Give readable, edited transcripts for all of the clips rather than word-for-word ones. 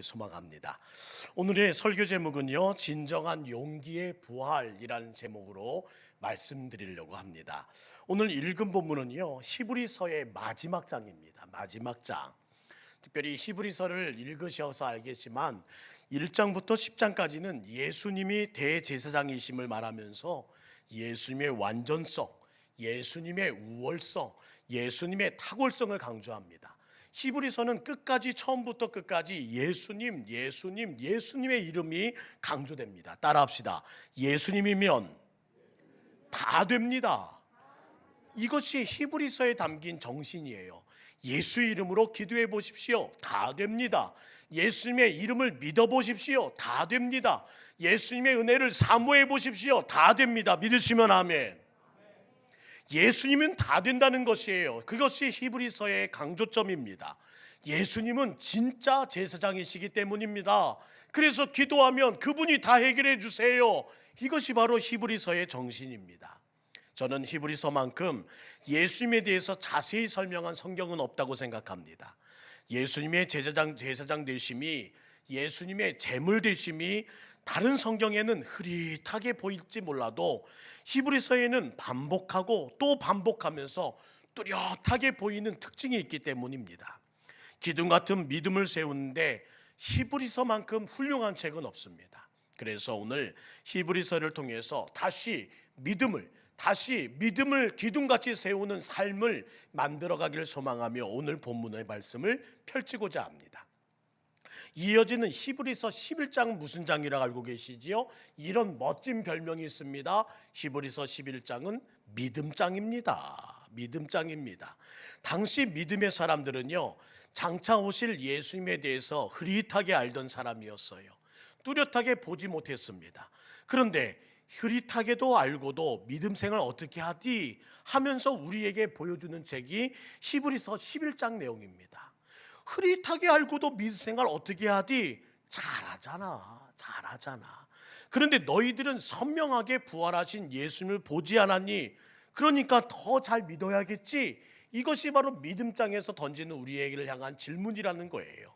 소망합니다. 오늘의 설교 제목은요, 진정한 용기의 부활이라는 제목으로 말씀드리려고 합니다. 오늘 읽은 본문은요, 히브리서의 마지막 장입니다. 마지막 장. 특별히 히브리서를 읽으셔서 알겠지만 1장부터 10장까지는 예수님이 대제사장이심을 말하면서 예수님의 완전성, 예수님의 우월성, 예수님의 탁월성을 강조합니다. 히브리서는 끝까지, 처음부터 끝까지 예수님의 이름이 강조됩니다. 따라합시다. 예수님이면 다 됩니다. 이것이 히브리서에 담긴 정신이에요. 예수 이름으로 기도해 보십시오. 다 됩니다. 예수님의 이름을 믿어 보십시오. 다 됩니다. 예수님의 은혜를 사모해 보십시오. 다 됩니다. 믿으시면 아멘. 예수님은 다 된다는 것이에요. 그것이 히브리서의 강조점입니다. 예수님은 진짜 제사장이시기 때문입니다. 그래서 기도하면 그분이 다 해결해 주세요. 이것이 바로 히브리서의 정신입니다. 저는 히브리서만큼 예수님에 대해서 자세히 설명한 성경은 없다고 생각합니다. 예수님의 제사장 되심이, 예수님의 제물 되심이 다른 성경에는 흐릿하게 보일지 몰라도 히브리서에는 반복하고 또 반복하면서 뚜렷하게 보이는 특징이 있기 때문입니다. 기둥 같은 믿음을 세우는데 히브리서만큼 훌륭한 책은 없습니다. 그래서 오늘 히브리서를 통해서 다시 믿음을 기둥같이 세우는 삶을 만들어가기를 소망하며 오늘 본문의 말씀을 펼치고자 합니다. 이어지는 히브리서 11장 무슨 장이라고 알고 계시지요? 이런 멋진 별명이 있습니다. 히브리서 11장은 믿음장입니다. 믿음장입니다. 당시 믿음의 사람들은요, 장차 오실 예수님에 대해서 흐릿하게 알던 사람이었어요. 뚜렷하게 보지 못했습니다. 그런데 흐릿하게도 알고도 믿음 생활 어떻게 하디 하면서 우리에게 보여주는 책이 히브리서 11장 내용입니다. 흐릿하게 알고도 믿음 생활 어떻게 하디? 잘하잖아. 그런데 너희들은 선명하게 부활하신 예수님을 보지 않았니? 그러니까 더 잘 믿어야겠지. 이것이 바로 믿음장에서 던지는 우리에게를 향한 질문이라는 거예요.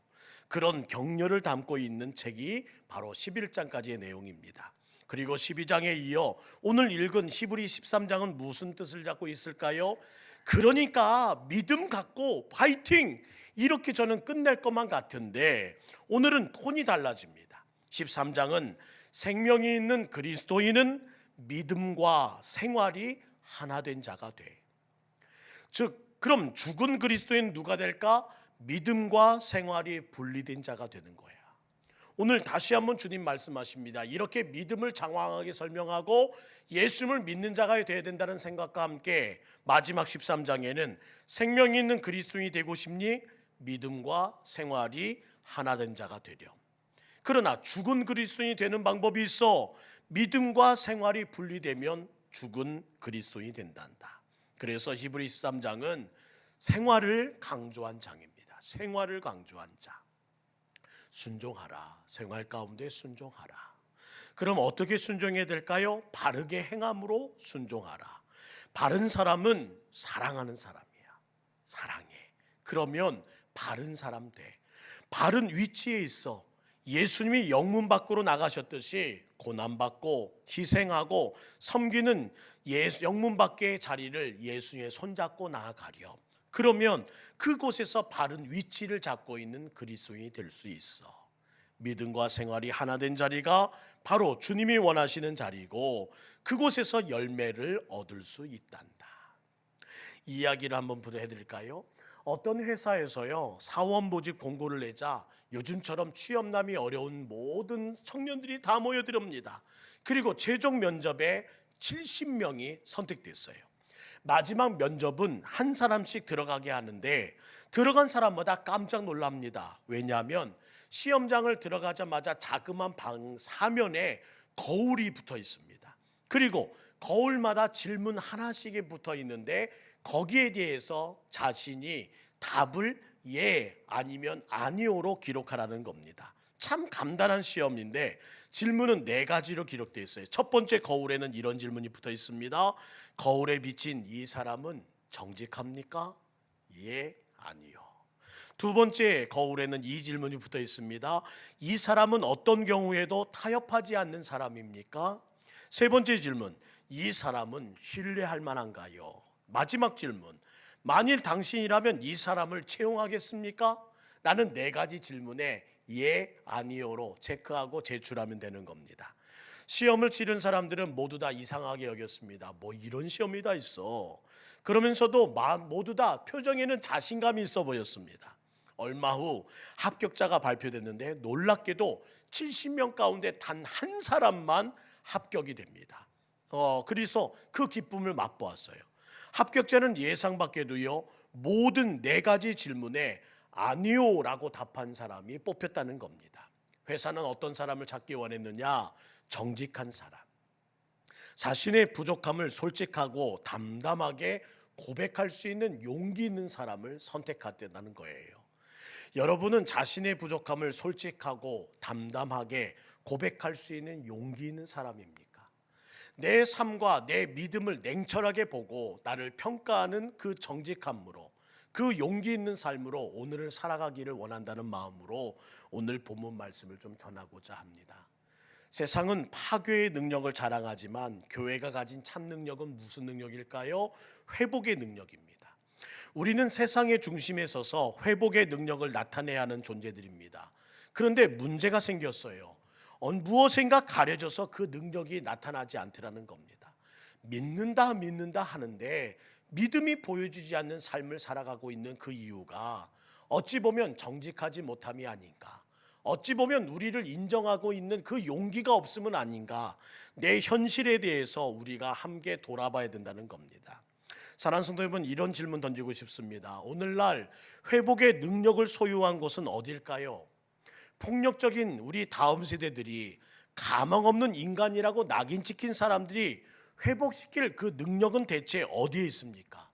그런 격려를 담고 있는 책이 바로 11장까지의 내용입니다. 그리고 12장에 이어 오늘 읽은 히브리 13장은 무슨 뜻을 갖고 있을까요? 그러니까 믿음 갖고 파이팅! 이렇게 저는 끝낼 것만 같은데 오늘은 톤이 달라집니다. 13장은 생명이 있는 그리스도인은 믿음과 생활이 하나 된 자가 돼. 즉, 그럼 죽은 그리스도인 누가 될까? 믿음과 생활이 분리된 자가 되는 거야. 오늘 다시 한번 주님 말씀하십니다. 이렇게 믿음을 장황하게 설명하고 예수님을 믿는 자가 되어야 된다는 생각과 함께 마지막 13장에는 생명이 있는 그리스도인이 되고 싶니? 믿음과 생활이 하나 된 자가 되렴. 그러나 죽은 그리스도인이 되는 방법이 있어. 믿음과 생활이 분리되면 죽은 그리스도인이 된단다. 그래서 히브리 13장은 생활을 강조한 장입니다. 생활을 강조한 자. 순종하라. 생활 가운데 순종하라. 그럼 어떻게 순종해야 될까요? 바르게 행함으로 순종하라. 바른 사람은 사랑하는 사람이야. 사랑해. 그러면 바른 사람 돼. 바른 위치에 있어. 예수님이 영문 밖으로 나가셨듯이 고난받고 희생하고 섬기는 영문 밖의 자리를 예수님의 손잡고 나아가렴. 그러면 그곳에서 바른 위치를 잡고 있는 그리스도인이 될 수 있어. 믿음과 생활이 하나 된 자리가 바로 주님이 원하시는 자리고 그곳에서 열매를 얻을 수 있단다. 이야기를 한번 해드릴까요? 어떤 회사에서요, 사원 모집 공고를 내자 요즘처럼 취업난이 어려운 모든 청년들이 다 모여들옵니다. 그리고 최종 면접에 70명이 선택됐어요. 마지막 면접은 한 사람씩 들어가게 하는데 들어간 사람마다 깜짝 놀랍니다. 왜냐하면 시험장을 들어가자마자 자그마한 방 사면에 거울이 붙어 있습니다. 그리고 거울마다 질문 하나씩이 붙어 있는데 거기에 대해서 자신이 답을 예 아니면 아니오로 기록하라는 겁니다. 참 간단한 시험인데 질문은 4가지로 기록되어 있어요. 첫 번째 거울에는 이런 질문이 붙어 있습니다. 거울에 비친 이 사람은 정직합니까? 예, 아니요. 두 번째 거울에는 이 질문이 붙어 있습니다. 이 사람은 어떤 경우에도 타협하지 않는 사람입니까? 세 번째 질문, 이 사람은 신뢰할 만한가요? 마지막 질문, 만일 당신이라면 이 사람을 채용하겠습니까? 라는 네 가지 질문에 예, 아니요로 체크하고 제출하면 되는 겁니다. 시험을 치른 사람들은 모두 다 이상하게 여겼습니다. 뭐 이런 시험이 다 있어. 그러면서도 모두 다 표정에는 자신감이 있어 보였습니다. 얼마 후 합격자가 발표됐는데 놀랍게도 70명 가운데 단 한 사람만 합격이 됩니다. 그래서 그 기쁨을 맛보았어요. 합격자는 예상 밖에도요, 모든 네 가지 질문에 아니요라고 답한 사람이 뽑혔다는 겁니다. 회사는 어떤 사람을 찾기 원했느냐? 정직한 사람. 자신의 부족함을 솔직하고 담담하게 고백할 수 있는 용기 있는 사람을 선택했다는 거예요. 여러분은 자신의 부족함을 솔직하고 담담하게 고백할 수 있는 용기 있는 사람입니까? 내 삶과 내 믿음을 냉철하게 보고 나를 평가하는 그 정직함으로, 그 용기 있는 삶으로 오늘을 살아가기를 원한다는 마음으로 오늘 본문 말씀을 좀 전하고자 합니다. 세상은 파괴의 능력을 자랑하지만 교회가 가진 참 능력은 무슨 능력일까요? 회복의 능력입니다. 우리는 세상의 중심에 서서 회복의 능력을 나타내야 하는 존재들입니다. 그런데 문제가 생겼어요. 무엇인가 가려져서 그 능력이 나타나지 않더라는 겁니다. 믿는다 하는데 믿음이 보여지지 않는 삶을 살아가고 있는 그 이유가 어찌 보면 정직하지 못함이 아닌가, 어찌 보면 우리를 인정하고 있는 그 용기가 없음은 아닌가, 내 현실에 대해서 우리가 함께 돌아봐야 된다는 겁니다. 사랑하는 성도 여러분, 이런 질문 던지고 싶습니다. 오늘날 회복의 능력을 소유한 곳은 어딜까요? 폭력적인 우리 다음 세대들이 가망 없는 인간이라고 낙인 찍힌 사람들이 회복시킬 그 능력은 대체 어디에 있습니까?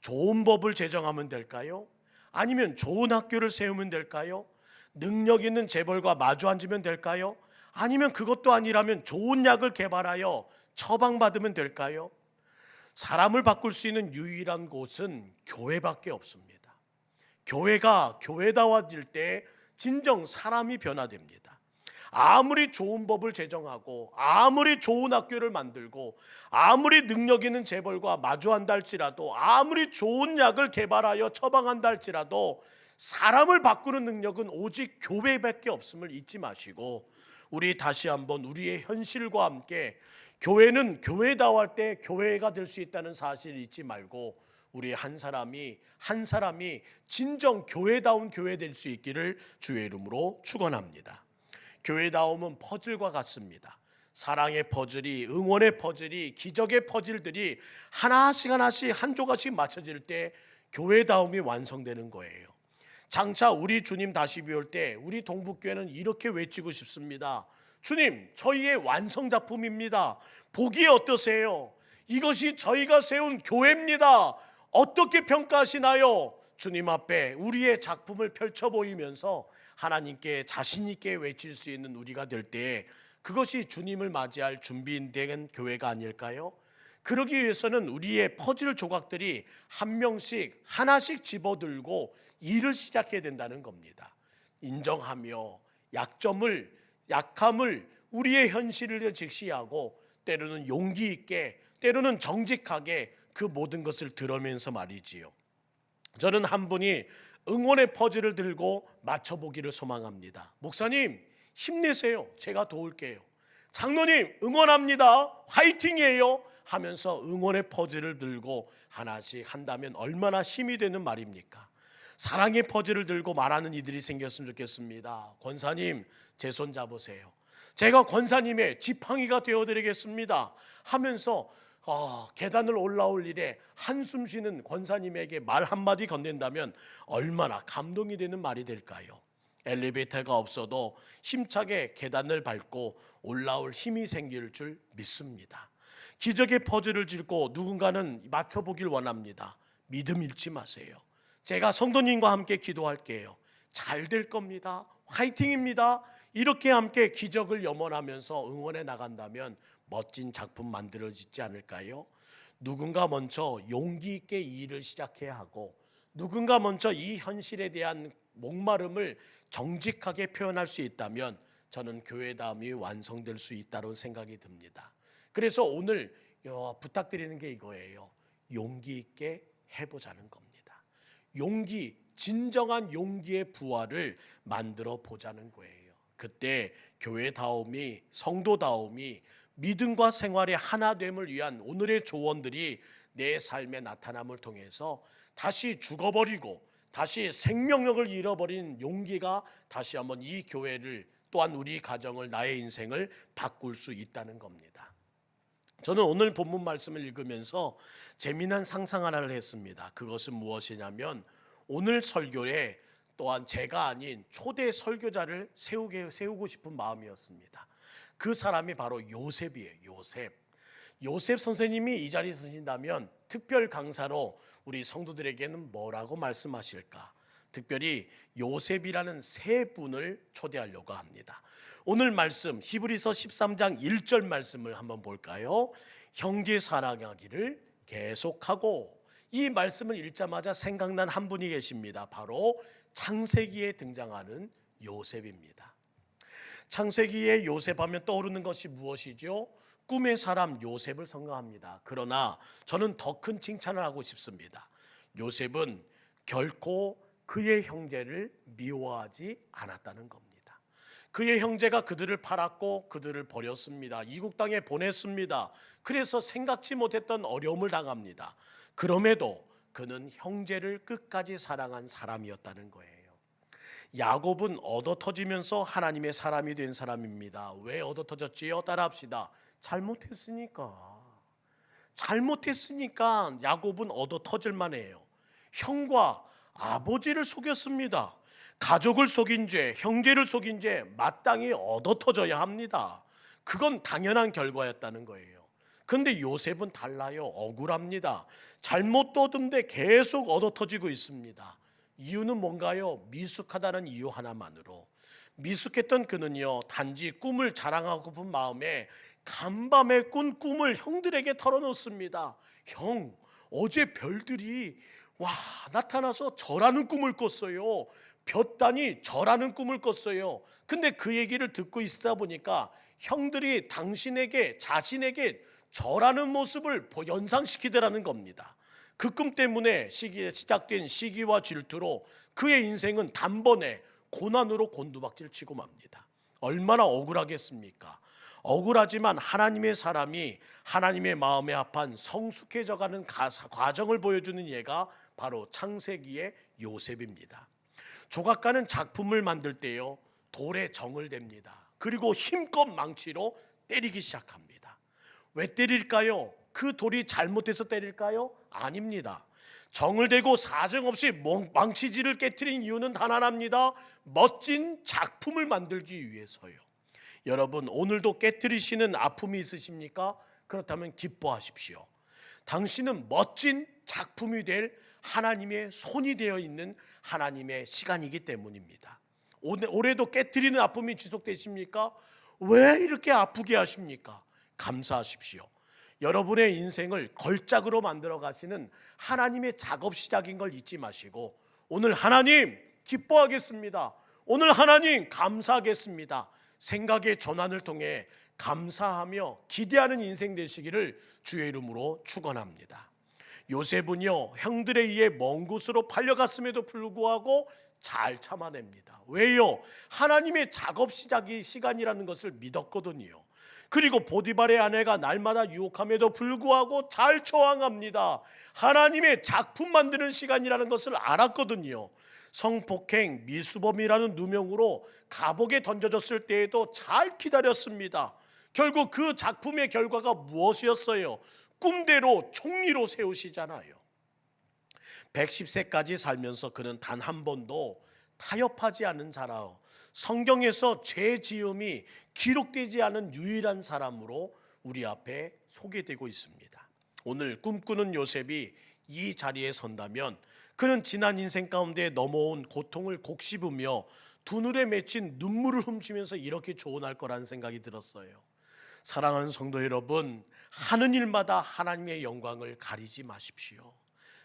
좋은 법을 제정하면 될까요? 아니면 좋은 학교를 세우면 될까요? 능력 있는 재벌과 마주 앉으면 될까요? 아니면 그것도 아니라면 좋은 약을 개발하여 처방받으면 될까요? 사람을 바꿀 수 있는 유일한 곳은 교회밖에 없습니다. 교회가 교회다워질 때 진정 사람이 변화됩니다. 아무리 좋은 법을 제정하고 아무리 좋은 학교를 만들고 아무리 능력 있는 재벌과 마주한다 할지라도 아무리 좋은 약을 개발하여 처방한다 할지라도 사람을 바꾸는 능력은 오직 교회밖에 없음을 잊지 마시고, 우리 다시 한번 우리의 현실과 함께 교회는 교회다워할 때 교회가 될 수 있다는 사실을 잊지 말고 우리 한 사람이 진정 교회다운 교회 될 수 있기를 주의 이름으로 축원합니다. 교회다움은 퍼즐과 같습니다. 사랑의 퍼즐이, 응원의 퍼즐이, 기적의 퍼즐들이 하나씩 한 조각씩 맞춰질 때 교회다움이 완성되는 거예요. 장차 우리 주님 다시 올 때 우리 동북교회는 이렇게 외치고 싶습니다. 주님, 저희의 완성작품입니다. 보기에 어떠세요? 이것이 저희가 세운 교회입니다. 어떻게 평가하시나요? 주님 앞에 우리의 작품을 펼쳐 보이면서 하나님께 자신 있게 외칠 수 있는 우리가 될 때 그것이 주님을 맞이할 준비된 교회가 아닐까요? 그러기 위해서는 우리의 퍼즐 조각들이 한 명씩 하나씩 집어들고 일을 시작해야 된다는 겁니다. 인정하며 약함을 우리의 현실을 직시하고 때로는 용기 있게, 때로는 정직하게 그 모든 것을 들으면서 말이지요. 저는 한 분이 응원의 퍼즐을 들고 맞춰보기를 소망합니다. 목사님, 힘내세요. 제가 도울게요. 장로님, 응원합니다. 화이팅이에요. 하면서 응원의 퍼즐을 들고 하나씩 한다면 얼마나 힘이 되는 말입니까? 사랑의 퍼즐을 들고 말하는 이들이 생겼으면 좋겠습니다. 권사님, 제 손 잡으세요. 제가 권사님의 지팡이가 되어드리겠습니다. 하면서 계단을 올라올 일에 한숨 쉬는 권사님에게 말 한마디 건넨다면 얼마나 감동이 되는 말이 될까요? 엘리베이터가 없어도 힘차게 계단을 밟고 올라올 힘이 생길 줄 믿습니다. 기적의 퍼즐을 짚고 누군가는 맞춰보길 원합니다. 믿음 잃지 마세요. 제가 성도님과 함께 기도할게요. 잘 될 겁니다. 화이팅입니다. 이렇게 함께 기적을 염원하면서 응원해 나간다면 멋진 작품 만들어지지 않을까요? 누군가 먼저 용기 있게 이 일을 시작해야 하고 누군가 먼저 이 현실에 대한 목마름을 정직하게 표현할 수 있다면 저는 교회다움이 완성될 수 있다는 생각이 듭니다. 그래서 오늘 부탁드리는 게 이거예요. 용기 있게 해보자는 겁니다. 용기, 진정한 용기의 부활을 만들어 보자는 거예요. 그때 교회다움이, 성도다움이, 믿음과 생활의 하나됨을 위한 오늘의 조언들이 내 삶의 나타남을 통해서 다시 죽어버리고 다시 생명력을 잃어버린 용기가 다시 한번 이 교회를, 또한 우리 가정을, 나의 인생을 바꿀 수 있다는 겁니다. 저는 오늘 본문 말씀을 읽으면서 재미난 상상 하나를 했습니다. 그것은 무엇이냐면 오늘 설교에 또한 제가 아닌 초대 설교자를 세우고 싶은 마음이었습니다. 그 사람이 바로 요셉이에요. 요셉 선생님이 이 자리에 서신다면 특별 강사로 우리 성도들에게는 뭐라고 말씀하실까? 특별히 요셉이라는 세 분을 초대하려고 합니다. 오늘 말씀 히브리서 13장 1절 말씀을 한번 볼까요? 형제 사랑하기를 계속하고, 이 말씀을 읽자마자 생각난 한 분이 계십니다. 바로 창세기에 등장하는 요셉입니다. 창세기에 요셉하면 떠오르는 것이 무엇이죠? 꿈의 사람 요셉을 생각합니다. 그러나 저는 더 큰 칭찬을 하고 싶습니다. 요셉은 결코 그의 형제를 미워하지 않았다는 겁니다. 그의 형제가 그들을 팔았고 그들을 버렸습니다. 이국 땅에 보냈습니다. 그래서 생각지 못했던 어려움을 당합니다. 그럼에도 그는 형제를 끝까지 사랑한 사람이었다는 거예요. 야곱은 얻어터지면서 하나님의 사람이 된 사람입니다. 왜 얻어터졌지요? 따라합시다. 잘못했으니까 야곱은 얻어터질 만해요. 형과 아버지를 속였습니다. 가족을 속인 죄, 형제를 속인 죄 마땅히 얻어터져야 합니다. 그건 당연한 결과였다는 거예요. 그런데 요셉은 달라요. 억울합니다. 잘못 떠든데 계속 얻어터지고 있습니다. 이유는 뭔가요? 미숙하다는 이유 하나만으로. 미숙했던 그는요, 단지 꿈을 자랑하고픈 마음에 간밤에 꾼 꿈을 형들에게 털어놓습니다. 형, 어제 별들이 나타나서 절하는 꿈을 꿨어요. 볕단이 절하는 꿈을 꿨어요. 근데 그 얘기를 듣고 있다 보니까 형들이 자신에게 절하는 모습을 연상시키더라는 겁니다. 그 꿈 때문에 시작된 시기와 질투로 그의 인생은 단번에 고난으로 곤두박질 치고 맙니다. 얼마나 억울하겠습니까? 억울하지만 하나님의 사람이 하나님의 마음에 합한 성숙해져가는 과정을 보여주는 예가 바로 창세기의 요셉입니다. 조각가는 작품을 만들 때요, 돌에 정을 댑니다. 그리고 힘껏 망치로 때리기 시작합니다. 왜 때릴까요? 그 돌이 잘못해서 때릴까요? 아닙니다. 정을 대고 사정없이 망치질을 깨트린 이유는 단 하나입니다. 멋진 작품을 만들기 위해서요. 여러분, 오늘도 깨트리시는 아픔이 있으십니까? 그렇다면 기뻐하십시오. 당신은 멋진 작품이 될 하나님의 손이 되어 있는 하나님의 시간이기 때문입니다. 올해도 깨트리는 아픔이 지속되십니까? 왜 이렇게 아프게 하십니까? 감사하십시오. 여러분의 인생을 걸작으로 만들어 가시는 하나님의 작업 시작인 걸 잊지 마시고, 오늘 하나님 기뻐하겠습니다. 오늘 하나님 감사하겠습니다. 생각의 전환을 통해 감사하며 기대하는 인생 되시기를 주의 이름으로 축원합니다. 요셉은요, 형들에 의해 먼 곳으로 팔려갔음에도 불구하고 잘 참아냅니다. 왜요? 하나님의 작업 시간이라는 것을 믿었거든요. 그리고 보디발의 아내가 날마다 유혹함에도 불구하고 잘 저항합니다. 하나님의 작품 만드는 시간이라는 것을 알았거든요. 성폭행, 미수범이라는 누명으로 감옥에 던져졌을 때에도 잘 기다렸습니다. 결국 그 작품의 결과가 무엇이었어요? 꿈대로 총리로 세우시잖아요. 110세까지 살면서 그는 단 한 번도 타협하지 않은 자라, 성경에서 죄 지음이 기록되지 않은 유일한 사람으로 우리 앞에 소개되고 있습니다. 오늘 꿈꾸는 요셉이 이 자리에 선다면 그는 지난 인생 가운데 넘어온 고통을 곡씹으며 두 눈에 맺힌 눈물을 훔치면서 이렇게 조언할 거라는 생각이 들었어요. 사랑하는 성도 여러분, 하는 일마다 하나님의 영광을 가리지 마십시오.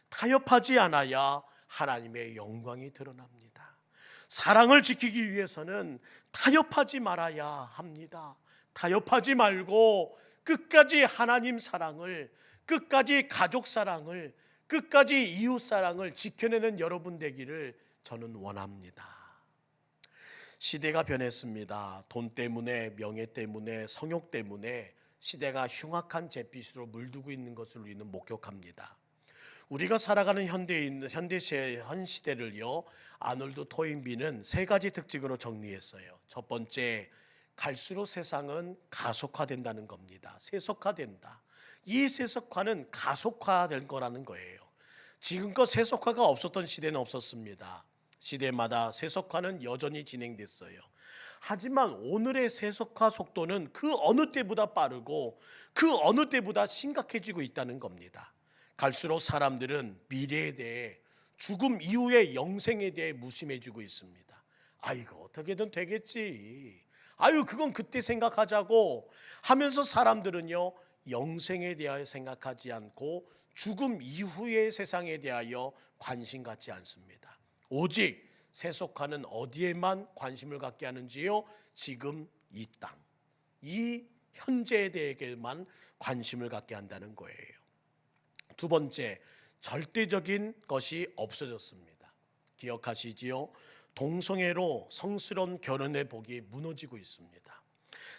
타협하지 않아야 하나님의 영광이 드러납니다. 사랑을 지키기 위해서는 타협하지 말아야 합니다. 타협하지 말고 끝까지 하나님 사랑을, 끝까지 가족 사랑을, 끝까지 이웃 사랑을 지켜내는 여러분 되기를 저는 원합니다. 시대가 변했습니다. 돈 때문에, 명예 때문에, 성욕 때문에 시대가 흉악한 잿빛으로 물들고 있는 것을 우리는 목격합니다. 우리가 살아가는 현 시대를요, 아놀드 토인비는 세 가지 특징으로 정리했어요. 첫 번째, 갈수록 세상은 가속화된다는 겁니다. 세속화된다. 이 세속화는 가속화될 거라는 거예요. 지금껏 세속화가 없었던 시대는 없었습니다. 시대마다 세속화는 여전히 진행됐어요. 하지만 오늘의 세속화 속도는 그 어느 때보다 빠르고 그 어느 때보다 심각해지고 있다는 겁니다. 갈수록 사람들은 미래에 대해, 죽음 이후의 영생에 대해 무심해지고 있습니다. 이거 어떻게든 되겠지, 그건 그때 생각하자고 하면서 사람들은요, 영생에 대하여 생각하지 않고 죽음 이후의 세상에 대하여 관심 갖지 않습니다. 오직 세속화는 어디에만 관심을 갖게 하는지요? 지금 이 땅, 이 현재에 대해만 관심을 갖게 한다는 거예요. 두 번째, 절대적인 것이 없어졌습니다. 기억하시지요? 동성애로 성스러운 결혼의 복이 무너지고 있습니다.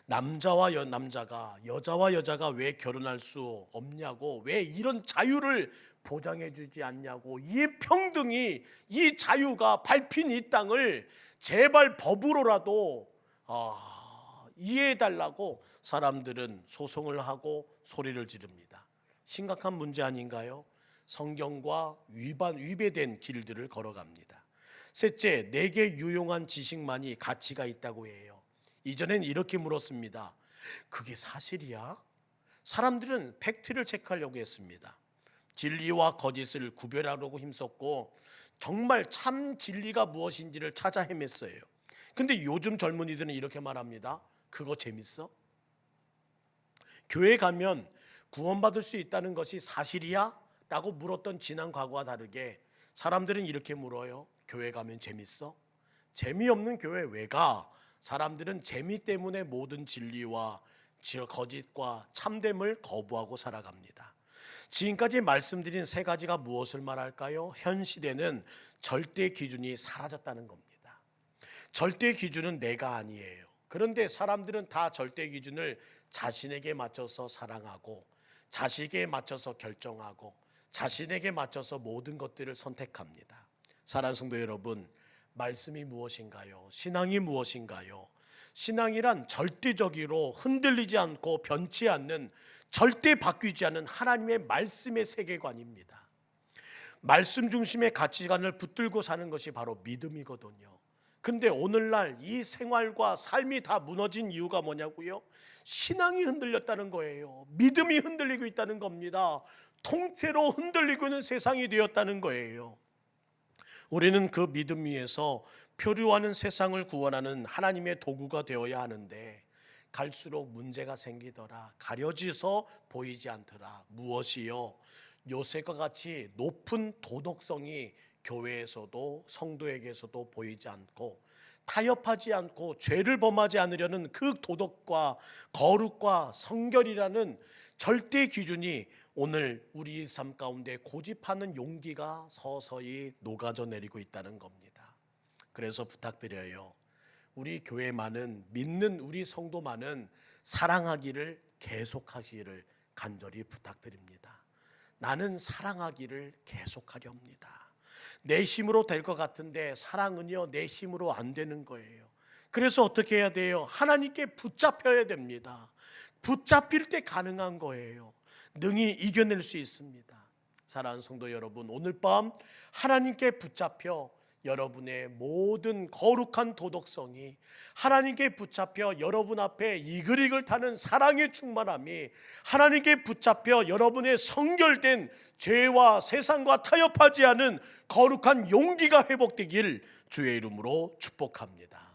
남자와 남자가, 여자와 여자가 왜 결혼할 수 없냐고, 왜 이런 자유를 보장해 주지 않냐고, 이 평등이, 이 자유가 밟힌 이 땅을 제발 법으로라도 이해해 달라고 사람들은 소송을 하고 소리를 지릅니다. 심각한 문제 아닌가요? 성경과 위배된 길들을 걸어갑니다. 셋째, 내게 유용한 지식만이 가치가 있다고 해요. 이전엔 이렇게 물었습니다. 그게 사실이야? 사람들은 팩트를 체크하려고 했습니다. 진리와 거짓을 구별하려고 힘썼고 정말 참 진리가 무엇인지를 찾아 헤맸어요. 근데 요즘 젊은이들은 이렇게 말합니다. 그거 재밌어? 교회 가면 구원받을 수 있다는 것이 사실이야? 라고 물었던 지난 과거와 다르게 사람들은 이렇게 물어요. 교회 가면 재밌어? 재미없는 교회 왜 가? 사람들은 재미 때문에 모든 진리와 거짓과 참됨을 거부하고 살아갑니다. 지금까지 말씀드린 세 가지가 무엇을 말할까요? 현 시대는 절대 기준이 사라졌다는 겁니다. 절대 기준은 내가 아니에요. 그런데 사람들은 다 절대 기준을 자신에게 맞춰서 사랑하고, 자식에 맞춰서 결정하고, 자신에게 맞춰서 모든 것들을 선택합니다. 사랑하는 성도 여러분, 말씀이 무엇인가요? 신앙이 무엇인가요? 신앙이란 절대적으로 흔들리지 않고 변치 않는, 절대 바뀌지 않는 하나님의 말씀의 세계관입니다. 말씀 중심의 가치관을 붙들고 사는 것이 바로 믿음이거든요. 근데 오늘날 이 생활과 삶이 다 무너진 이유가 뭐냐고요? 신앙이 흔들렸다는 거예요. 믿음이 흔들리고 있다는 겁니다. 통째로 흔들리고 있는 세상이 되었다는 거예요. 우리는 그 믿음 위에서 표류하는 세상을 구원하는 하나님의 도구가 되어야 하는데 갈수록 문제가 생기더라. 가려져서 보이지 않더라. 무엇이요? 요셉과 같이 높은 도덕성이 교회에서도 성도에게서도 보이지 않고, 타협하지 않고 죄를 범하지 않으려는 그 도덕과 거룩과 성결이라는 절대 기준이 오늘 우리 삶 가운데 고집하는 용기가 서서히 녹아져 내리고 있다는 겁니다. 그래서 부탁드려요. 우리 교회만은, 믿는 우리 성도만은 사랑하기를 계속하기를 간절히 부탁드립니다. 나는 사랑하기를 계속하려 합니다. 내 힘으로 될 것 같은데 사랑은요, 내 힘으로 안 되는 거예요. 그래서 어떻게 해야 돼요? 하나님께 붙잡혀야 됩니다. 붙잡힐 때 가능한 거예요. 능히 이겨낼 수 있습니다. 사랑하는 성도 여러분, 오늘 밤 하나님께 붙잡혀 여러분의 모든 거룩한 도덕성이, 하나님께 붙잡혀 여러분 앞에 이글이글 타는 사랑의 충만함이, 하나님께 붙잡혀 여러분의 성결된 죄와 세상과 타협하지 않은 거룩한 용기가 회복되길 주의 이름으로 축복합니다.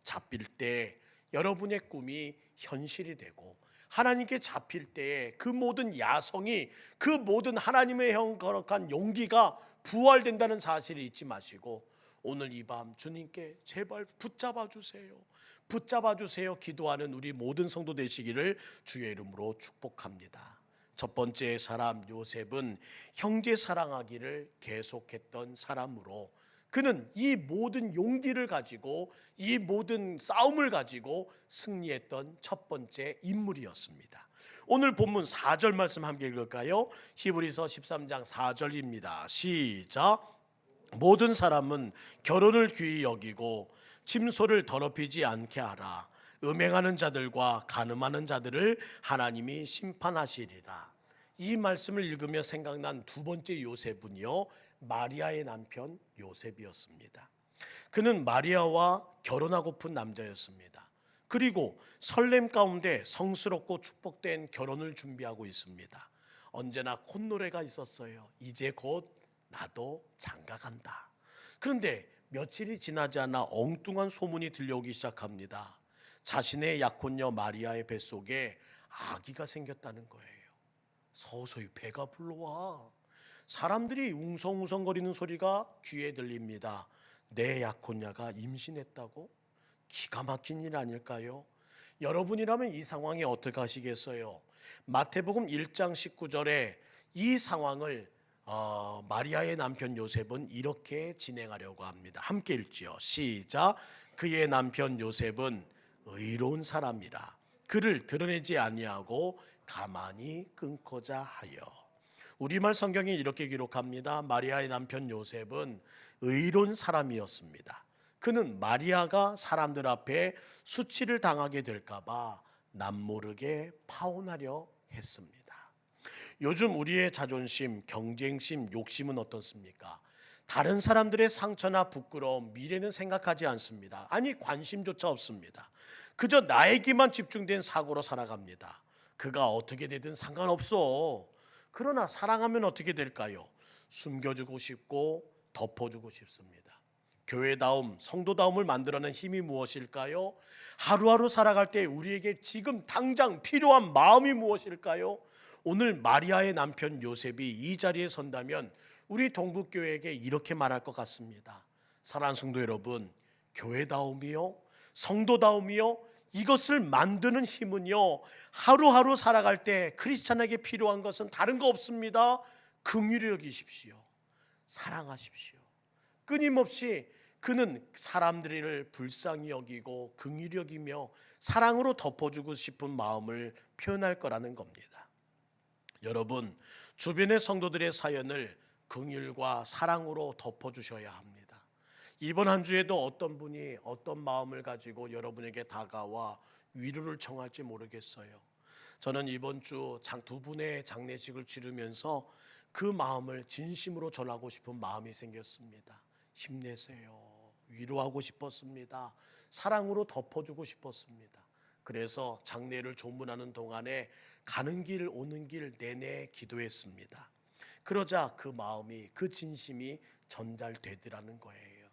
잡힐 때 여러분의 꿈이 현실이 되고, 하나님께 잡힐 때에 그 모든 야성이, 그 모든 하나님의 거룩한 용기가 부활된다는 사실을 잊지 마시고 오늘 이 밤 주님께 제발 붙잡아 주세요. 붙잡아 주세요. 기도하는 우리 모든 성도 되시기를 주의 이름으로 축복합니다. 첫 번째 사람 요셉은 형제 사랑하기를 계속했던 사람으로 그는 이 모든 용기를 가지고 이 모든 싸움을 가지고 승리했던 첫 번째 인물이었습니다. 오늘 본문 4절 말씀 함께 읽을까요? 히브리서 13장 4절입니다. 시작. 모든 사람은 결혼을 귀히 여기고 침소를 더럽히지 않게 하라. 음행하는 자들과 간음하는 자들을 하나님이 심판하시리라. 이 말씀을 읽으며 생각난 두 번째 요셉은요, 마리아의 남편 요셉이었습니다. 그는 마리아와 결혼하고픈 남자였습니다. 그리고 설렘 가운데 성스럽고 축복된 결혼을 준비하고 있습니다. 언제나 콧노래가 있었어요. 이제 곧 나도 장가간다. 그런데 며칠이 지나지 않아 엉뚱한 소문이 들려오기 시작합니다. 자신의 약혼녀 마리아의 뱃속에 아기가 생겼다는 거예요. 서서히 배가 불러와. 사람들이 웅성웅성거리는 소리가 귀에 들립니다. 내 약혼녀가 임신했다고? 기가 막힌 일 아닐까요? 여러분이라면 이 상황에 어떻게 하시겠어요? 마태복음 1장 19절에 이 상황을 마리아의 남편 요셉은 이렇게 진행하려고 합니다. 함께 읽지요. 시작. 그의 남편 요셉은 의로운 사람이라 그를 드러내지 아니하고 가만히 끊고자 하여. 우리말 성경이 이렇게 기록합니다. 마리아의 남편 요셉은 의로운 사람이었습니다. 그는 마리아가 사람들 앞에 수치를 당하게 될까 봐 남모르게 파혼하려 했습니다. 요즘 우리의 자존심, 경쟁심, 욕심은 어떻습니까? 다른 사람들의 상처나 부끄러움, 미래는 생각하지 않습니다. 아니, 관심조차 없습니다. 그저 나에게만 집중된 사고로 살아갑니다. 그가 어떻게 되든 상관없어. 그러나 사랑하면 어떻게 될까요? 숨겨주고 싶고 덮어주고 싶습니다. 교회다움, 성도다움을 만들어낸 힘이 무엇일까요? 하루하루 살아갈 때 우리에게 지금 당장 필요한 마음이 무엇일까요? 오늘 마리아의 남편 요셉이 이 자리에 선다면 우리 동북교회에게 이렇게 말할 것 같습니다. 사랑하는 성도 여러분, 교회다움이요, 성도다움이요, 이것을 만드는 힘은요, 하루하루 살아갈 때 크리스찬에게 필요한 것은 다른 거 없습니다. 긍휼히 여기십시오. 사랑하십시오. 끊임없이 그는 사람들을 불쌍히 여기고 긍휼히 여기며 사랑으로 덮어주고 싶은 마음을 표현할 거라는 겁니다. 여러분, 주변의 성도들의 사연을 긍휼과 사랑으로 덮어주셔야 합니다. 이번 한 주에도 어떤 분이 어떤 마음을 가지고 여러분에게 다가와 위로를 청할지 모르겠어요. 저는 이번 주 두 분의 장례식을 치르면서 그 마음을 진심으로 전하고 싶은 마음이 생겼습니다. 힘내세요. 위로하고 싶었습니다. 사랑으로 덮어주고 싶었습니다. 그래서 장례를 조문하는 동안에 가는 길 오는 길 내내 기도했습니다. 그러자 그 마음이, 그 진심이 전달되더라는 거예요.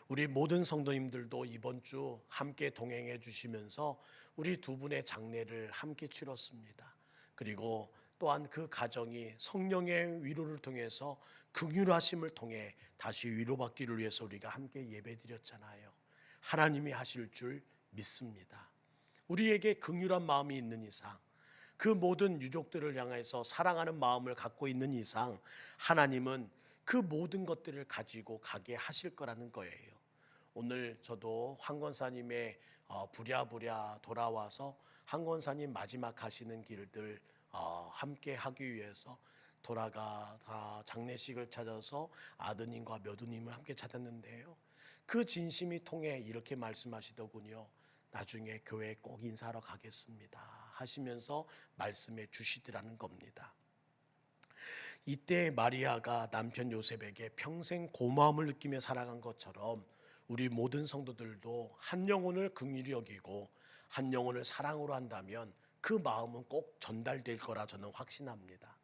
우리 모든 성도님들도 이번 주 함께 동행해 주시면서 우리 두 분의 장례를 함께 치렀습니다. 그리고 또한 그 가정이 성령의 위로를 통해서 긍휼하심을 통해 다시 위로받기를 위해서 우리가 함께 예배드렸잖아요. 하나님이 하실 줄 믿습니다. 우리에게 긍휼한 마음이 있는 이상, 그 모든 유족들을 향해서 사랑하는 마음을 갖고 있는 이상 하나님은 그 모든 것들을 가지고 가게 하실 거라는 거예요. 오늘 저도 황 권사님의 부랴부랴 돌아와서 황 권사님 마지막 가시는 길들 함께 하기 위해서 돌아가 장례식을 찾아서 아드님과 며느님을 함께 찾았는데요. 그 진심이 통해 이렇게 말씀하시더군요. 나중에 교회에 꼭 인사하러 가겠습니다 하시면서 말씀해 주시더라는 겁니다. 이때 마리아가 남편 요셉에게 평생 고마움을 느끼며 살아간 것처럼 우리 모든 성도들도 한 영혼을 긍휼히 여기고 한 영혼을 사랑으로 한다면 그 마음은 꼭 전달될 거라 저는 확신합니다.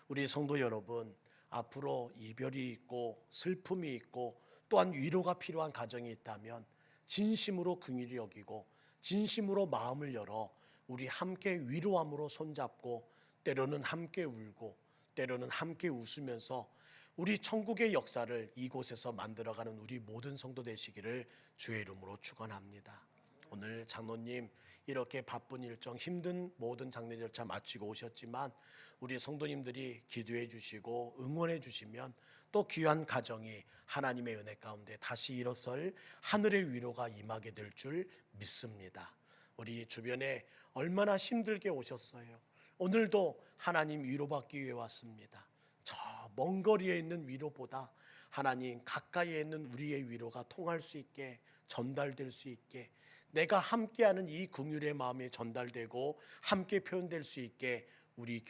우리 성도 여러분, 앞으로 이별이 있고 슬픔이 있고 또한 위로가 필요한 가정이 있다면 진심으로 긍휼히 여기고 진심으로 마음을 열어 우리 함께 위로함으로 손잡고 때로는 함께 울고 때로는 함께 웃으면서 우리 천국의 역사를 이곳에서 만들어가는 우리 모든 성도 되시기를 주의 이름으로 축원합니다. 오늘 장로님 이렇게 바쁜 일정, 힘든 모든 장례 절차 마치고 오셨지만 우리 성도님들이 기도해 주시고 응원해 주시면 또 귀한 가정이 하나님의 은혜 가운데 다시 일어설 하늘의 위로가 임하게 될 줄 믿습니다. 우리 주변에 얼마나 힘들게 오셨어요. 오늘도 하나님 위로받기 위해 왔습니다. 저 먼 거리에 있는 위로보다 하나님 가까이에 있는 우리의 위로가 통할 수 있게, 전달될 수 있게, 내가 함께하는 이 긍휼의 마음이 전달되고 함께 표현될 수 있게 우리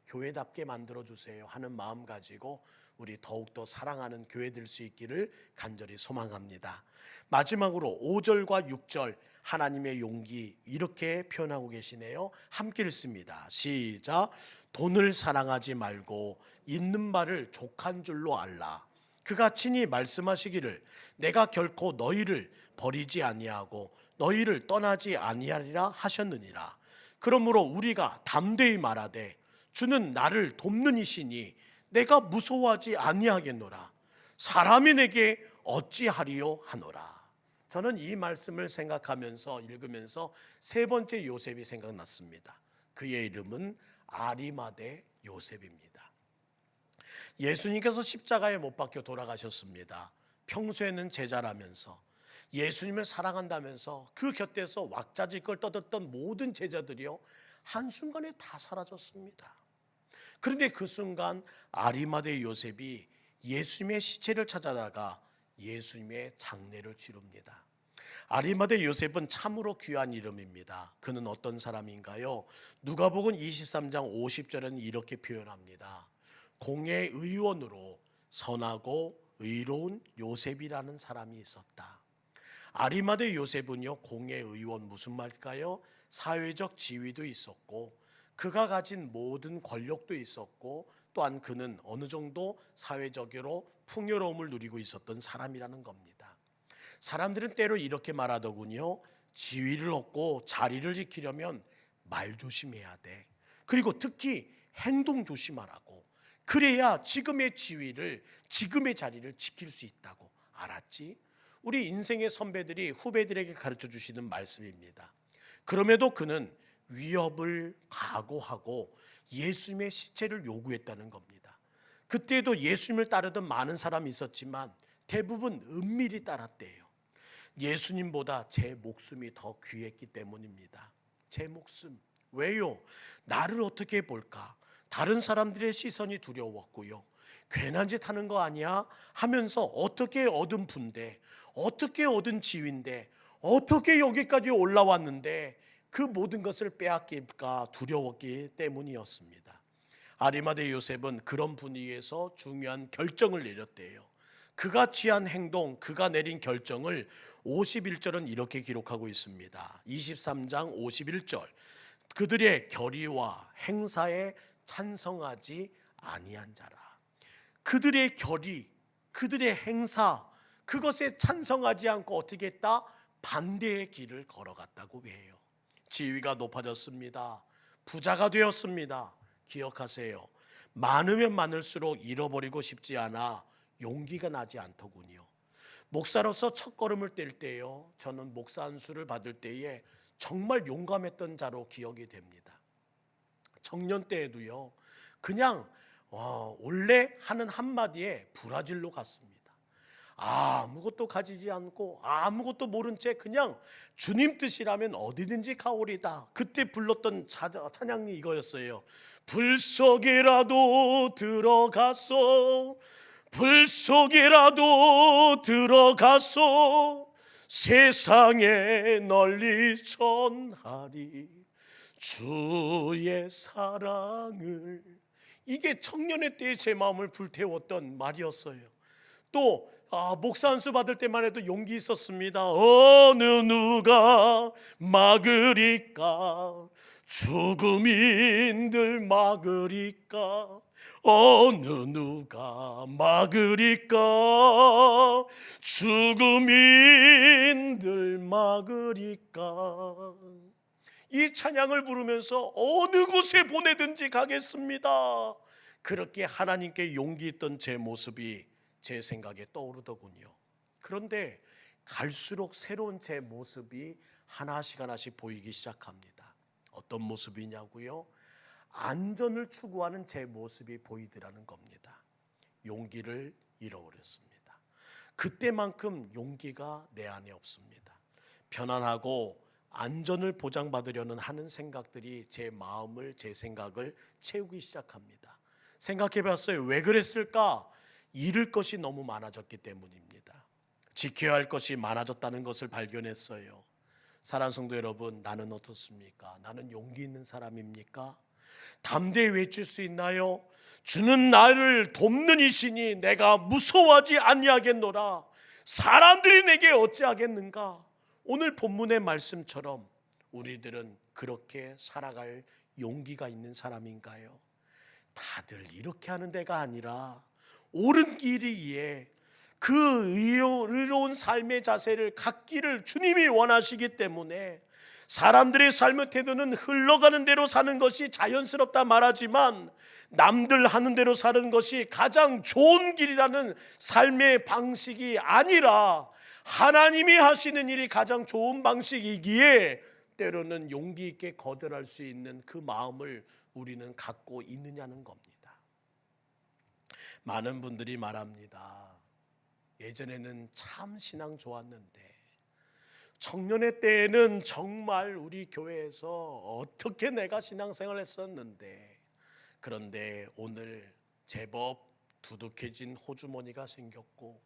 교회답게 만들어주세요 하는 마음 가지고 우리 더욱더 사랑하는 교회 될 수 있기를 간절히 소망합니다. 마지막으로 5절과 6절 하나님의 용기 이렇게 표현하고 계시네요. 함께 읽습니다. 시작. 돈을 사랑하지 말고 있는 바를 족한 줄로 알라. 그가 친히 말씀하시기를 내가 결코 너희를 버리지 아니하고 너희를 떠나지 아니하리라 하셨느니라. 그러므로 우리가 담대히 말하되 주는 나를 돕는 이시니 내가 무서워하지 아니하겠노라. 사람이 내게 어찌하리요 하노라. 저는 이 말씀을 생각하면서 읽으면서 세 번째 요셉이 생각났습니다. 그의 이름은 아리마대 요셉입니다. 예수님께서 십자가에 못 박혀 돌아가셨습니다. 평소에는 제자라면서 예수님을 사랑한다면서 그 곁에서 왁자지껄 떠들던 모든 제자들이요 한순간에 다 사라졌습니다. 그런데 그 순간 아리마대 요셉이 예수님의 시체를 찾아다가 예수님의 장례를 치릅니다. 아리마대 요셉은 참으로 귀한 이름입니다. 그는 어떤 사람인가요? 누가복음 23장 50절에는 이렇게 표현합니다. 공의 의원으로 선하고 의로운 요셉이라는 사람이 있었다. 아리마대 요셉은요 공의 의원 무슨 말일까요? 사회적 지위도 있었고 그가 가진 모든 권력도 있었고 또한 그는 어느 정도 사회적으로 풍요로움을 누리고 있었던 사람이라는 겁니다. 사람들은 때로 이렇게 말하더군요. 지위를 얻고 자리를 지키려면 말 조심해야 돼. 그리고 특히 행동 조심하라고. 그래야 지금의 지위를, 지금의 자리를 지킬 수 있다고. 알았지? 우리 인생의 선배들이 후배들에게 가르쳐 주시는 말씀입니다. 그럼에도 그는 위협을 각오하고 예수님의 시체를 요구했다는 겁니다. 그때도 예수님을 따르던 많은 사람이 있었지만 대부분 은밀히 따랐대요. 예수님보다 제 목숨이 더 귀했기 때문입니다. 제 목숨. 왜요? 나를 어떻게 볼까? 다른 사람들의 시선이 두려웠고요. 괜한 짓 하는 거 아니야? 하면서 어떻게 얻은 부인데, 어떻게 얻은 지위인데, 어떻게 여기까지 올라왔는데 그 모든 것을 빼앗길까 두려웠기 때문이었습니다. 아리마대 요셉은 그런 분위기에서 중요한 결정을 내렸대요. 그가 취한 행동, 그가 내린 결정을 51절은 이렇게 기록하고 있습니다. 23장 51절. 그들의 결의와 행사에 찬성하지 아니한 자라. 그들의 결의, 그들의 행사, 그것에 찬성하지 않고 어떻게 했다? 반대의 길을 걸어갔다고 해요. 지위가 높아졌습니다. 부자가 되었습니다. 기억하세요. 많으면 많을수록 잃어버리고 싶지 않아 용기가 나지 않더군요. 목사로서 첫걸음을 뗄 때요, 저는 목사 안수를 받을 때에 정말 용감했던 자로 기억이 됩니다. 청년 때에도요, 그냥 원래 하는 한마디에 브라질로 갔습니다. 아무것도 가지지 않고 아무것도 모른 채 그냥 주님 뜻이라면 어디든지 가오리다. 그때 불렀던 찬양이 이거였어요. 불 속이라도 들어가서, 불 속이라도 들어가서 세상에 널리 전하리 주의 사랑을. 이게 청년의 때에 제 마음을 불태웠던 말이었어요. 또 목사 안수 받을 때만 해도 용기 있었습니다. 어느 누가 막으리까, 죽음인들 막으리까, 어느 누가 막으리까, 죽음인들 막으리까. 이 찬양을 부르면서 어느 곳에 보내든지 가겠습니다. 그렇게 하나님께 용기 있던 제 모습이 제 생각에 떠오르더군요. 그런데 갈수록 새로운 제 모습이 하나씩 하나씩 보이기 시작합니다. 어떤 모습이냐고요? 안전을 추구하는 제 모습이 보이더라는 겁니다. 용기를 잃어버렸습니다. 그때만큼 용기가 내 안에 없습니다. 편안하고 안전을 보장받으려는 하는 생각들이 제 마음을, 제 생각을 채우기 시작합니다. 생각해 봤어요. 왜 그랬을까? 잃을 것이 너무 많아졌기 때문입니다. 지켜야 할 것이 많아졌다는 것을 발견했어요. 사랑하는 성도 여러분, 나는 어떻습니까? 나는 용기 있는 사람입니까? 담대히 외칠 수 있나요? 주는 나를 돕는 이시니 내가 무서워하지 아니하겠노라. 사람들이 내게 어찌하겠는가? 오늘 본문의 말씀처럼 우리들은 그렇게 살아갈 용기가 있는 사람인가요? 다들 이렇게 하는 데가 아니라 옳은 길이기에 그 의로운 삶의 자세를 갖기를 주님이 원하시기 때문에 사람들의 삶의 태도는 흘러가는 대로 사는 것이 자연스럽다 말하지만 남들 하는 대로 사는 것이 가장 좋은 길이라는 삶의 방식이 아니라 하나님이 하시는 일이 가장 좋은 방식이기에 때로는 용기 있게 거절할 수 있는 그 마음을 우리는 갖고 있느냐는 겁니다. 많은 분들이 말합니다. 예전에는 참 신앙 좋았는데 청년의 때에는 정말 우리 교회에서 어떻게 내가 신앙생활을 했었는데, 그런데 오늘 제법 두둑해진 호주머니가 생겼고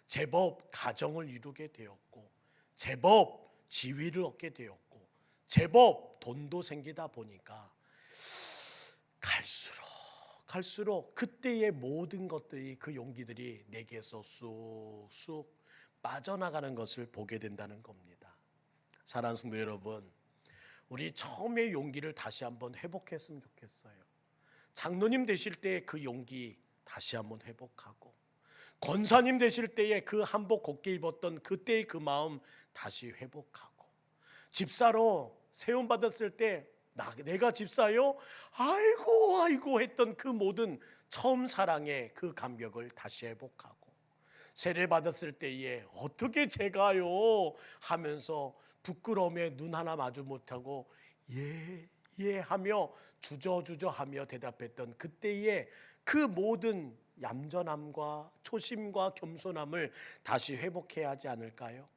제법 가정을 이루게 되었고 제법 지위를 얻게 되었고 제법 돈도 생기다 보니까 갈수록 그때의 모든 것들이, 그 용기들이 내게서 쑥쑥 빠져나가는 것을 보게 된다는 겁니다. 사랑하는 성도 여러분, 우리 처음의 용기를 다시 한번 회복했으면 좋겠어요. 장로님 되실 때 그 용기 다시 한번 회복하고, 권사님 되실 때에 그 한복 곱게 입었던 그때의 그 마음 다시 회복하고, 집사로 세움 받았을 때 내가 집사요? 아이고 했던 그 모든 처음 사랑의 그 감격을 다시 회복하고, 세례 받았을 때에 어떻게 제가요 하면서 부끄러움에 눈 하나 마주 못하고 예 하며 주저하며 대답했던 그때의 그 모든 얌전함과 초심과 겸손함을 다시 회복해야 하지 않을까요?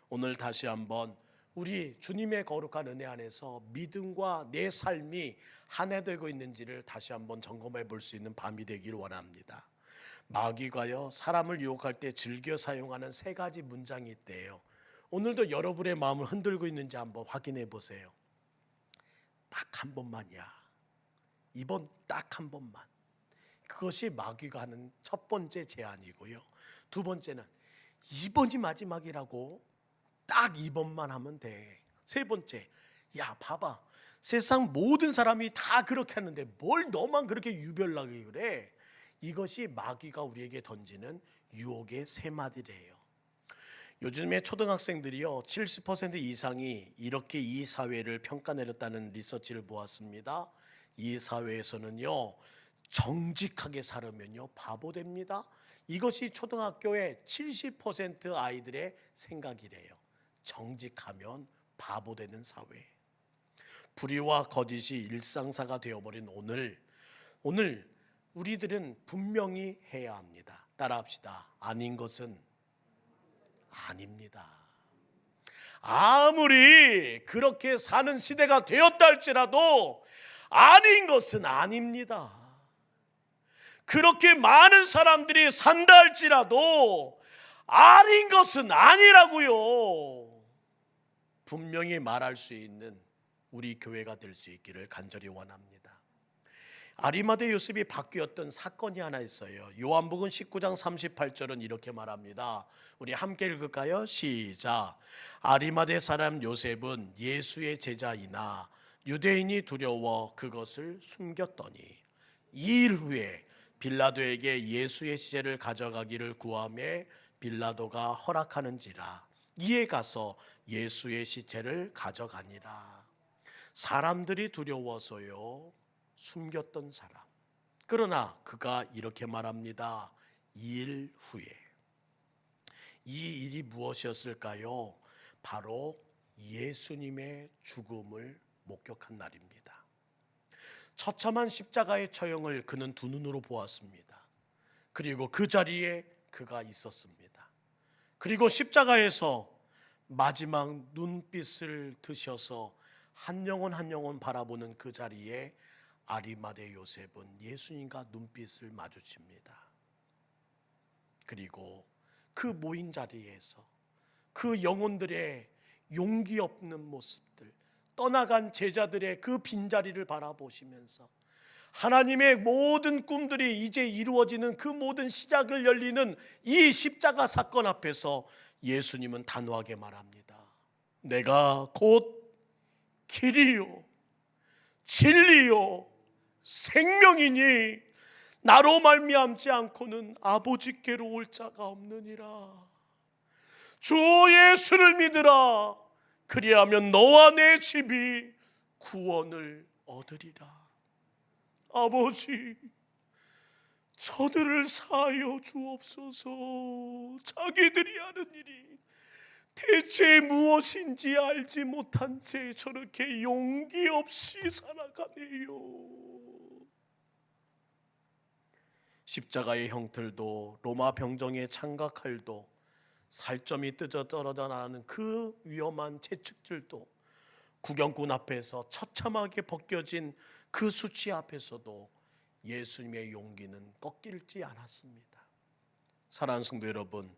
오늘 다시 한번 우리 주님의 거룩한 은혜 안에서 믿음과 내 삶이 한해되고 있는지를 다시 한번 점검해 볼 수 있는 밤이 되기를 원합니다. 마귀가요, 사람을 유혹할 때 즐겨 사용하는 세 가지 문장이 있대요. 오늘도 여러분의 마음을 흔들고 있는지 한번 확인해 보세요. 딱 한 번만이야. 이번 딱 한 번만. 그것이 마귀가 하는 첫 번째 제안이고요. 두 번째는 이번이 마지막이라고, 딱 이번만 하면 돼. 세 번째, 야 봐봐, 세상 모든 사람이 다 그렇게 하는데 뭘 너만 그렇게 유별나게 그래. 이것이 마귀가 우리에게 던지는 유혹의 세 마디래요. 요즘에 초등학생들이요 70% 이상이 이렇게 이 사회를 평가내렸다는 리서치를 보았습니다. 이 사회에서는요 정직하게 살으면요 바보 됩니다. 이것이 초등학교의 70% 아이들의 생각이래요. 정직하면 바보 되는 사회. 불의와 거짓이 일상사가 되어버린 오늘 우리들은 분명히 해야 합니다. 따라합시다. 아닌 것은 아닙니다. 아무리 그렇게 사는 시대가 되었다 할지라도 아닌 것은 아닙니다. 그렇게 많은 사람들이 산다 할지라도 아닌 것은 아니라고요. 분명히 말할 수 있는 우리 교회가 될 수 있기를 간절히 원합니다. 아리마대 요셉이 바뀌었던 사건이 하나 있어요. 요한복음 19장 38절은 이렇게 말합니다. 우리 함께 읽을까요? 시작. 아리마대 사람 요셉은 예수의 제자이나 유대인이 두려워 그것을 숨겼더니 2일 후에 빌라도에게 예수의 시체를 가져가기를 구하매 빌라도가 허락하는지라 이에 가서 예수의 시체를 가져가니라. 사람들이 두려워서요 숨겼던 사람, 그러나 그가 이렇게 말합니다. 2일 후에. 이 일이 무엇이었을까요? 바로 예수님의 죽음을 목격한 날입니다. 처참한 십자가의 처형을 그는 두 눈으로 보았습니다. 그리고 그 자리에 그가 있었습니다. 그리고 십자가에서 마지막 눈빛을 드셔서 한 영혼 한 영혼 바라보는 그 자리에 아리마대 요셉은 예수님과 눈빛을 마주칩니다. 그리고 그 모인 자리에서 그 영혼들의 용기 없는 모습들, 떠나간 제자들의 그 빈자리를 바라보시면서 하나님의 모든 꿈들이 이제 이루어지는 그 모든 시작을 열리는 이 십자가 사건 앞에서 예수님은 단호하게 말합니다. 내가 곧 길이요 진리요 생명이니 나로 말미암지 않고는 아버지께로 올 자가 없느니라. 주 예수를 믿으라. 그리하면 너와 내 집이 구원을 얻으리라. 아버지, 저들을 사하여 주옵소서. 자기들이 하는 일이 대체 무엇인지 알지 못한 채 저렇게 용기 없이 살아가네요. 십자가의 형틀도 로마 병정의 창각칼도 살점이 뜯어 떨어져 나가는 그 위험한 채찍질도 구경꾼 앞에서 처참하게 벗겨진 그 수치 앞에서도 예수님의 용기는 꺾이지 않았습니다. 사랑하는 성도 여러분,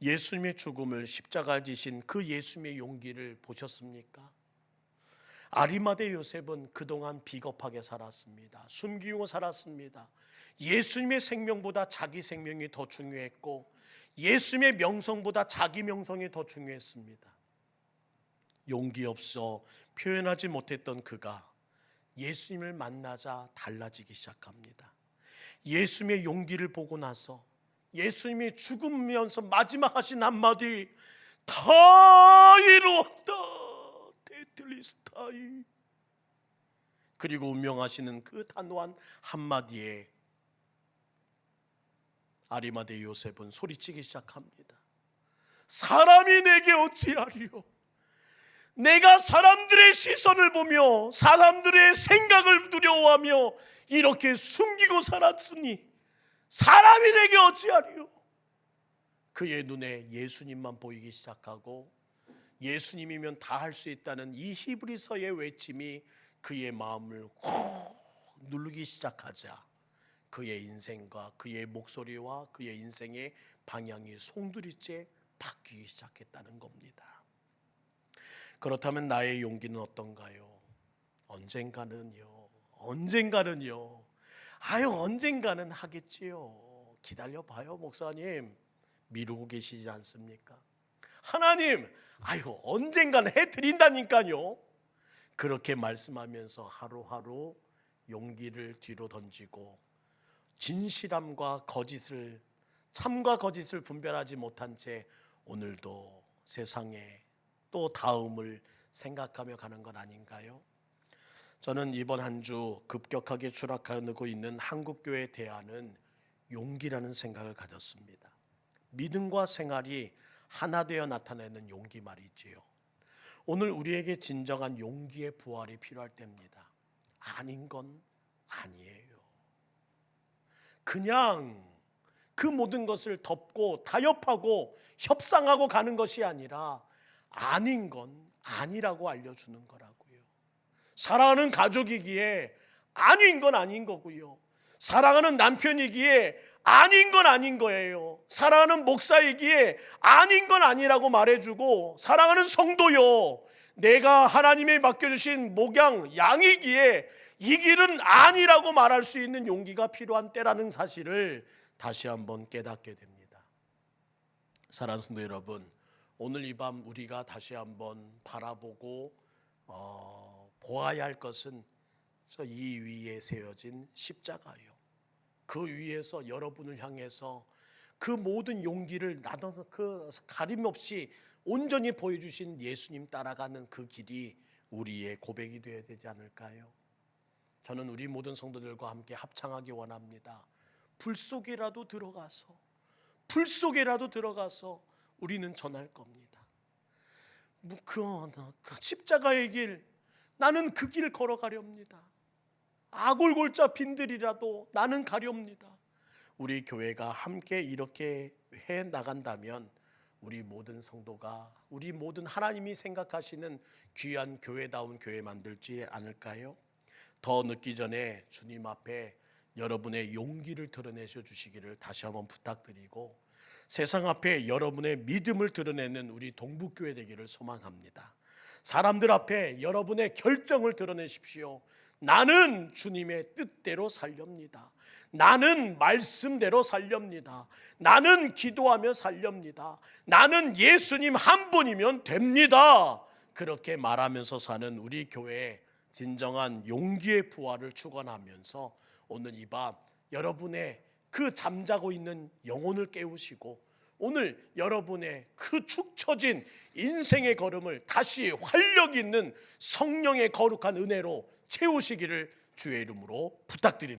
예수님의 죽음을 십자가 지신 그 예수님의 용기를 보셨습니까? 아리마대 요셉은 그동안 비겁하게 살았습니다. 숨기고 살았습니다. 예수님의 생명보다 자기 생명이 더 중요했고 예수님의 명성보다 자기 명성이 더 중요했습니다. 용기 없어 표현하지 못했던 그가 예수님을 만나자 달라지기 시작합니다. 예수님의 용기를 보고 나서 예수님이 죽으면서 마지막 하신 한마디, 다 이루었다 테텔리스타이. 그리고 운명하시는 그 단호한 한마디에 아리마대 요셉은 소리치기 시작합니다. 사람이 내게 어찌하리요? 내가 사람들의 시선을 보며 사람들의 생각을 두려워하며 이렇게 숨기고 살았으니 사람이 내게 어찌하리요? 그의 눈에 예수님만 보이기 시작하고 예수님이면 다 할 수 있다는 이 히브리서의 외침이 그의 마음을 콕 누르기 시작하자 그의 인생과 그의 목소리와 그의 인생의 방향이 송두리째 바뀌기 시작했다는 겁니다. 그렇다면 나의 용기는 어떤가요? 언젠가는요. 언젠가는 하겠지요. 기다려봐요, 목사님. 미루고 계시지 않습니까? 하나님, 언젠가는 해드린다니까요. 그렇게 말씀하면서 하루하루 용기를 뒤로 던지고 진실함과 거짓을, 참과 거짓을 분별하지 못한 채 오늘도 세상에 또 다음을 생각하며 가는 건 아닌가요? 저는 이번 한 주 급격하게 추락하고 있는 한국교회 대안은 용기라는 생각을 가졌습니다. 믿음과 생활이 하나 되어 나타내는 용기 말이지요. 오늘 우리에게 진정한 용기의 부활이 필요할 때입니다. 아닌 건 아니에요. 그냥 그 모든 것을 덮고 타협하고 협상하고 가는 것이 아니라 아닌 건 아니라고 알려주는 거라고요. 사랑하는 가족이기에 아닌 건 아닌 거고요. 사랑하는 남편이기에 아닌 건 아닌 거예요. 사랑하는 목사이기에 아닌 건 아니라고 말해주고, 사랑하는 성도요, 내가 하나님이 맡겨주신 목양 양이기에 이 길은 아니라고 말할 수 있는 용기가 필요한 때라는 사실을 다시 한번 깨닫게 됩니다. 사랑하는 성도 여러분, 오늘 이 밤 우리가 다시 한번 바라보고 보아야 할 것은 이 위에 세워진 십자가요. 그 위에서 여러분을 향해서 그 모든 용기를 나눠서 그 가림 없이 온전히 보여주신 예수님 따라가는 그 길이 우리의 고백이 되어야 되지 않을까요? 저는 우리 모든 성도들과 함께 합창하기 원합니다. 불 속에라도 들어가서 우리는 전할 겁니다. 그 십자가의 길, 나는 그 길 걸어가렵니다. 아골골자 빈들이라도 나는 가렵니다. 우리 교회가 함께 이렇게 해 나간다면 우리 모든 성도가, 우리 모든 하나님이 생각하시는 귀한 교회다운 교회 만들지 않을까요? 더 늦기 전에 주님 앞에 여러분의 용기를 드러내셔 주시기를 다시 한번 부탁드리고, 세상 앞에 여러분의 믿음을 드러내는 우리 동북교회 되기를 소망합니다. 사람들 앞에 여러분의 결정을 드러내십시오. 나는 주님의 뜻대로 살렵니다. 나는 말씀대로 살렵니다. 나는 기도하며 살렵니다. 나는 예수님 한 분이면 됩니다. 그렇게 말하면서 사는 우리 교회의 진정한 용기의 부활을 축원하면서 오늘 이 밤 여러분의 그 잠자고 있는 영혼을 깨우시고, 오늘 여러분의 그 축 처진 인생의 걸음을 다시 활력 있는 성령의 거룩한 은혜로 채우시기를 주의 이름으로 부탁드립니다.